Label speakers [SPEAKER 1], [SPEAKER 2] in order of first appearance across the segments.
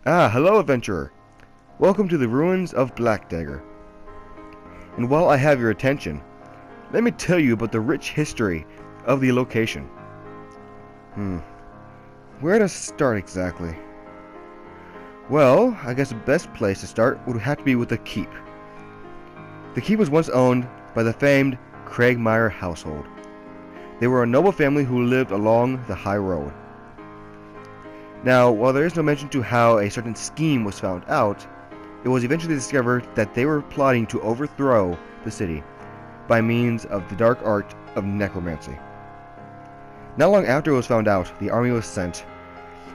[SPEAKER 1] Hello adventurer! Welcome to the Ruins of BlackDagger. And while I have your attention, let me tell you about the rich history of the location. Where to start exactly? Well, I guess the best place to start would have to be with the keep. The keep was once owned by the famed Cragmire household. They were a noble family who lived along the high road. Now, while there is no mention to how a certain scheme was found out, it was eventually discovered that they were plotting to overthrow the city by means of the dark art of necromancy. Not long after it was found out, the army was sent,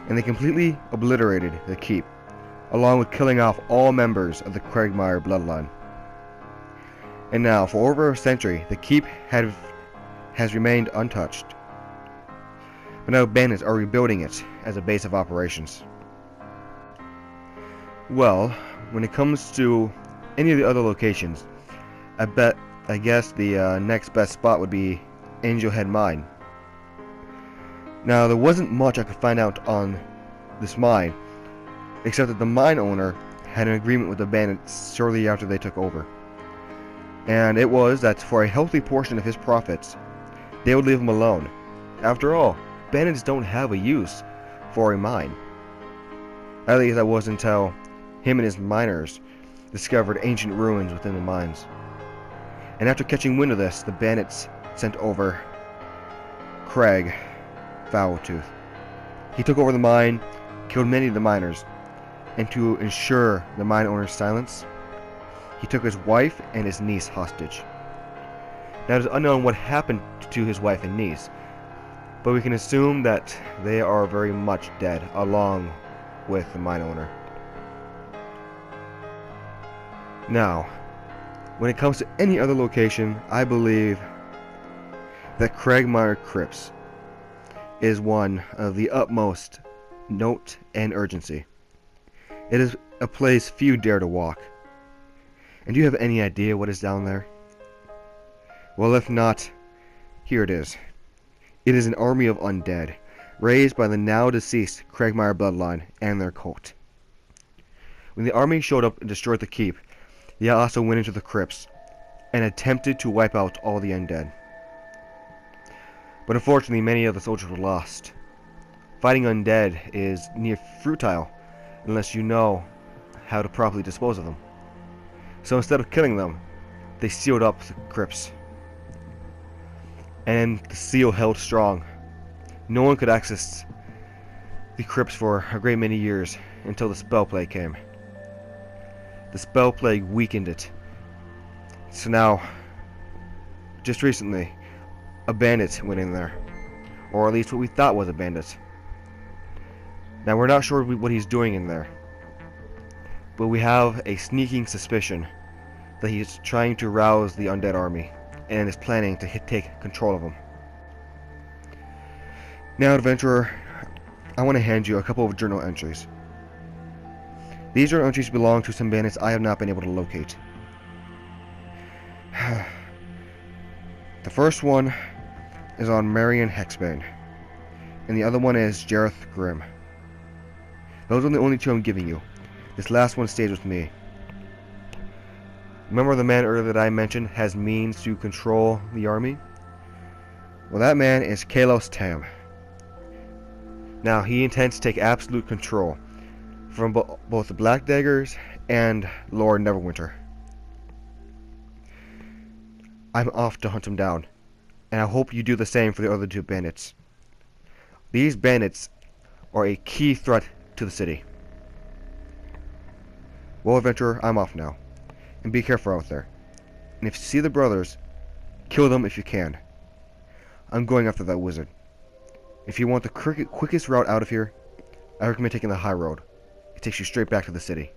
[SPEAKER 1] and they completely obliterated the keep, along with killing off all members of the Cragmire bloodline. And now, for over a century, the keep has remained untouched. But now bandits are rebuilding it as a base of operations. Well, when it comes to any of the other locations, I guess the next best spot would be Angel Head Mine. Now, there wasn't much I could find out on this mine, except that the mine owner had an agreement with the bandits shortly after they took over. And it was that for a healthy portion of his profits, they would leave him alone. After all, bandits don't have a use for a mine. At least that was until him and his miners discovered ancient ruins within the mines. And after catching wind of this, the bandits sent over Crag Foultooth. He took over the mine, killed many of the miners, and to ensure the mine owner's silence, he took his wife and his niece hostage. Now it is unknown what happened to his wife and niece, but we can assume that they are very much dead, along with the mine owner. Now, when it comes to any other location, I believe that Cragmire Crypts is one of the utmost note and urgency. It is a place few dare to walk. And do you have any idea what is down there? Well, if not, here it is. It is an army of undead, raised by the now deceased Cragmire bloodline and their cult. When the army showed up and destroyed the keep, they also went into the crypts and attempted to wipe out all the undead. But unfortunately, many of the soldiers were lost. Fighting undead is near futile unless you know how to properly dispose of them. So instead of killing them, they sealed up the crypts. And the seal held strong. No one could access the crypts for a great many years until the spell plague came. The spell plague weakened it. So now, just recently, a bandit went in there. Or at least what we thought was a bandit. Now we're not sure what he's doing in there. But we have a sneaking suspicion that he's trying to rouse the undead army and is planning to take control of them. Now, adventurer, I want to hand you a couple of journal entries. These journal entries belong to some bandits I have not been able to locate. The first one is on Marion Hexbane, and the other one is Jareth Grimm. Those are the only two I'm giving you. This last one stays with me. Remember the man earlier that I mentioned has means to control the army? Well, that man is Kalos Tam. Now, he intends to take absolute control from both the BlackDaggers and Lord NeverWinter. I'm off to hunt him down, and I hope you do the same for the other two bandits. These bandits are a key threat to the city. Well, adventurer, I'm off now. And be careful out there. And if you see the brothers, kill them if you can. I'm going after that wizard. If you want the quickest route out of here, I recommend taking the high road. It takes you straight back to the city.